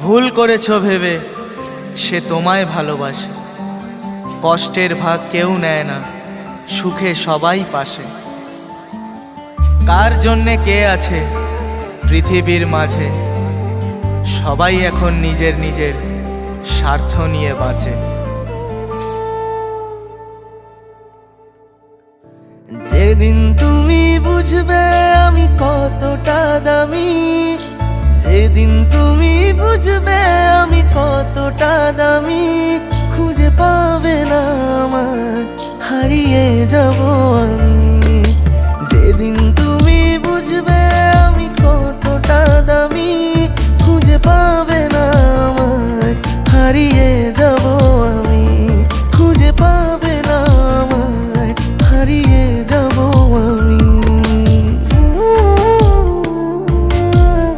ভুল করেছ ভেবে সে তোমায় ভালোবাসে। কষ্টের ভাগ কেউ নেয় না, সুখে সবাই পাশে। কার জন্যে কে আছে পৃথিবীর মাঝে, সবাই এখন নিজের নিজের স্বার্থ নিয়ে বাঁচে। যেদিন তুমি বুঝবে আমি কতটা দামি, যেদিন তুমি বুঝবে আমি কতটা দামি, খুঁজে পাবে না আমায়, হারিয়ে যাব আমি।